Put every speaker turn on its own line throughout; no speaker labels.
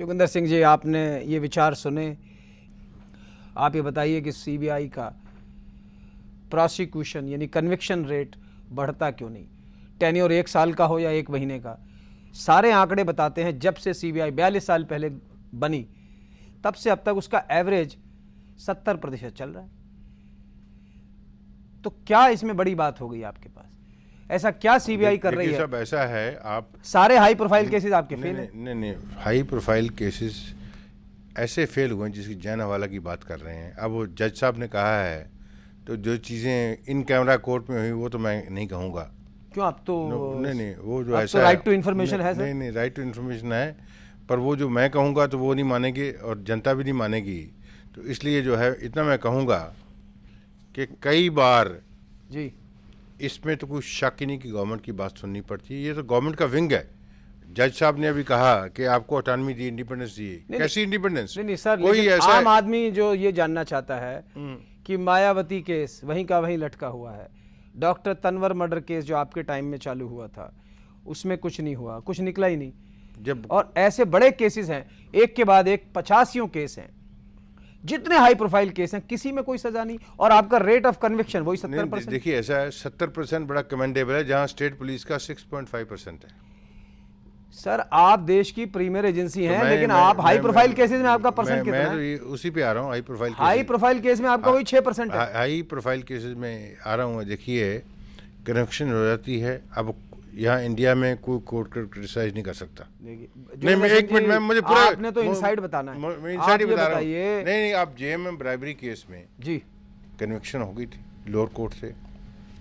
जोगिंदर सिंह जी, आपने ये विचार सुने। आप ये बताइए कि सीबीआई का प्रोसिक्यूशन यानी कन्विक्शन रेट बढ़ता क्यों नहीं? टेन्योर 1 साल का हो या 1 महीने का, सारे आंकड़े बताते हैं जब से सीबीआई 42 साल पहले बनी तब से अब तक उसका एवरेज 70% चल रहा है। तो क्या इसमें बड़ी बात हो गई आपके पास? ऐसा क्या सीबीआई कर रही है?
सब ऐसा है, आप
सारे हाई प्रोफाइल केसेस आपके फेल हैं।
नहीं, हाई प्रोफाइल केसेस ऐसे फेल हुए हैं जिसकी जैन हवाला की बात कर रहे हैं। अब वो जज साहब ने कहा है, तो जो चीज़ें इन कैमरा कोर्ट में हुई वो तो मैं नहीं कहूँगा।
क्यों? आप तो
नहीं, वो जो ऐसा
तो राइट टू इन्फॉर्मेशन है सर।
नहीं, राइट टू इन्फॉर्मेशन है, पर वो जो मैं कहूँगा तो वो नहीं मानेगी और जनता भी नहीं मानेगी। तो इसलिए जो है इतना मैं कहूँगा कि कई बार
जी
इसमें तो कुछ शक ही नहीं कि गवर्नमेंट की बात सुननी पड़ती है। ये तो गवर्नमेंट का विंग है। जज साहब ने अभी कहा कि आपको ऑटोनॉमी दी, इंडिपेंडेंस दी। कैसी इंडिपेंडेंस?
नहीं सर,
कोई
लेकिन
ऐसा
आम आदमी जो ये जानना चाहता है कि मायावती केस वहीं का वहीं लटका हुआ है, डॉक्टर तनवर मर्डर केस जो आपके टाइम में चालू हुआ था उसमें कुछ नहीं हुआ, कुछ निकला ही नहीं।
जब
और ऐसे बड़े केसेस हैं, एक के बाद एक 85 केस हैं, जितने हाई प्रोफाइल केस हैं किसी में कोई सजा नहीं, और आपका रेट ऑफ कन्विक्शन वही 70%।
देखिए ऐसा है, 70% बड़ा कमेंडेबल है, जहां स्टेट पुलिस का 6.5% है।
सर आप देश की प्रीमियर एजेंसी हैं, लेकिन आप हाई प्रोफाइल केसेस में आपका परसेंट कितना है?
मैं तो उसी पे आ रहा हूँ।
हाई प्रोफाइल केस में आपका वही 6% है।
हाई प्रोफाइल केसेस में आ रहा हूँ। देखिए करप्शन हो जाती है। अब यहाँ इंडिया में कोई कोर्ट क्रिटिसाइज नहीं कर सकता। नहीं, मैं एक मिनट में मुझे पूरा
आपने तो इनसाइड बताना है।
मैं इनसाइड ही बता रहा हूँ। नहीं, आप जेएमएम ब्राइबरी केस में
जी
कन्विक्शन हो गई थी लोअर कोर्ट से,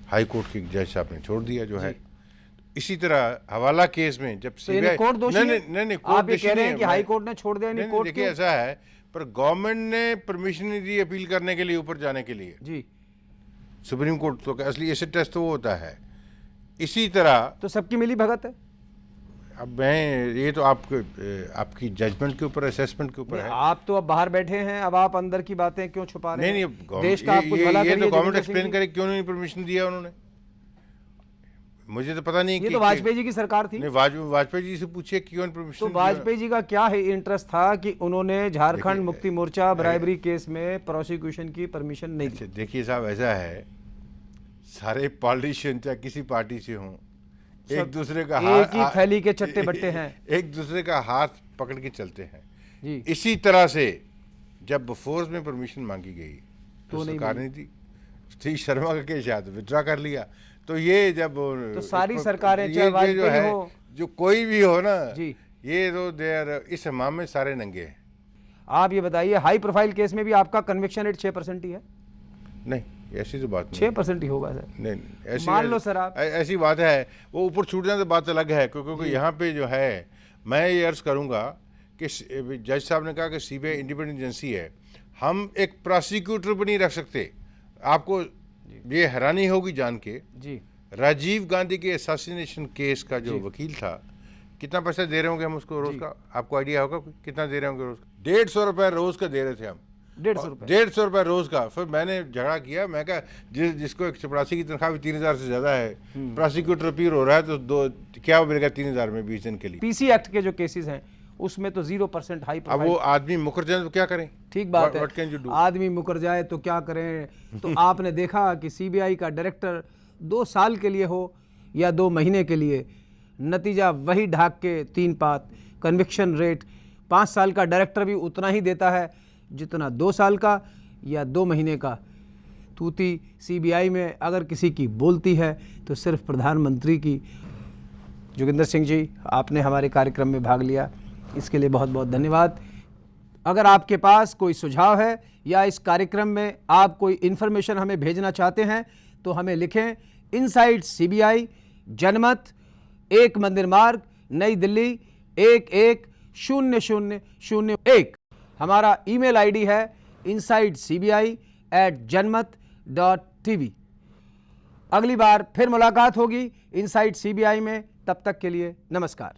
हाई कोर्ट के जज साहब ने छोड़ दिया जो है। इसी तरह हवाला केस में जब सीबीआई
कोर्ट दोषी है?
नहीं,
आप ये कह रहे हैं कि हाई कोर्ट ने छोड़ दिया? नहीं, कोर्ट
देखिए ऐसा है, पर गवर्नमेंट ने परमिशन नहीं दी अपील करने के लिए, ऊपर जाने के लिए।
जी
सुप्रीम कोर्ट तो असली एसिड टेस्ट तो वो होता है। इसी तरह
तो सबकी मिली भगत है।
अब मैं ये तो आपकी जजमेंट के ऊपर, असेसमेंट के ऊपर है।
आप तो अब बाहर बैठे हैं, अब आप अंदर की बातें क्यों छुपा रहे हैं?
नहीं,
देश का आप कुछ भला करिए।
ये तो गवर्नमेंट एक्सप्लेन करे क्यों नहीं परमिशन दिया उन्होंने। मुझे तो पता नहीं।
ये तो वाजपेयी जी की सरकार थी।
नहीं, वाजपेयी जी से पूछिए क्यों परमिशन।
तो वाजपेयी जी का क्या है इंटरेस्ट था कि उन्होंने झारखंड मुक्ति मोर्चा ब्राइबरी केस में प्रोसिक्यूशन की परमिशन नहीं दी?
देखिए साहब, ऐसा है, सारे पॉलिटिशियन चाहे किसी पार्टी से हों, एक दूसरे का हाथ,
एक ही थैली के चट्टे बट्टे हैं, एक
दूसरे का हाथ पकड़ के चलते हैं
जी।
इसी तरह से जब फोर्स में परमिशन मांगी गई तो सरकार ने दी। सतीश शर्मा का केस याद विड्रॉ कर लिया। तो ये जब
तो सारी सरकारें चाहे वाजपेयी हो,
जो कोई भी हो ना
जी,
ये तो देर इस हमाम में सारे नंगे हैं।
आप ये बताइए, हाई प्रोफाइल केस में भी आपका कन्विक्शन रेट 6% ही है?
नहीं, ऐसी तो बात नहीं।
6% ही होगा सर।
नहीं, ऐसी
मान लो सर, आप
ऐसी बात है, वो ऊपर छूट जाए तो बात अलग है। क्योंकि यहाँ पे जो है, मैं ये अर्ज करूँगा कि जज साहब ने कहा कि सीबीआई इंडिपेंडेंट एजेंसी है, हम एक प्रोसिक्यूटर भी नहीं रख सकते। आपको ये हैरानी होगी जान के
जी,
राजीव गांधी के असैसिनेशन केस का जो वकील था, कितना पैसा दे रहे होंगे हम उसको रोज का? आपको आइडिया होगा कितना दे रहे होंगे रोज? 150 रुपए रोज का दे रहे थे हम। 150 रुपए रोज का। फिर मैंने झगड़ा किया, मैं कहा जिसको एक चपरासी की तनख्वाह भी 3000 से ज्यादा है, प्रोसिक्यूटर अपील हो रहा है, तो क्या मिलेगा 3000 में 20 दिन के लिए?
पीसी एक्ट के जो केसेस हैं उसमें तो 0% हाई प्रोफाइल।
अब वो आदमी मुकर जाए तो क्या करें?
ठीक बात है, आदमी मुकर जाए तो क्या करें? तो आपने देखा कि सीबीआई का डायरेक्टर 2 साल के लिए हो या 2 महीने के लिए, नतीजा वही ढाक के 3 पात। कन्विक्शन रेट 5 साल का डायरेक्टर भी उतना ही देता है जितना 2 साल का या 2 महीने का। तूती सीबीआई में अगर किसी की बोलती है तो सिर्फ प्रधानमंत्री की। जोगिंदर सिंह जी, आपने हमारे कार्यक्रम में भाग लिया, इसके लिए बहुत बहुत धन्यवाद। अगर आपके पास कोई सुझाव है या इस कार्यक्रम में आप कोई इन्फॉर्मेशन हमें भेजना चाहते हैं तो हमें लिखें। इनसाइड सीबीआई, जनमत, 1 मंदिर मार्ग, नई दिल्ली 110001। हमारा ईमेल आईडी है insidecbi@janmat.tv। अगली बार फिर मुलाकात होगी इनसाइड सीबीआई में। तब तक के लिए नमस्कार।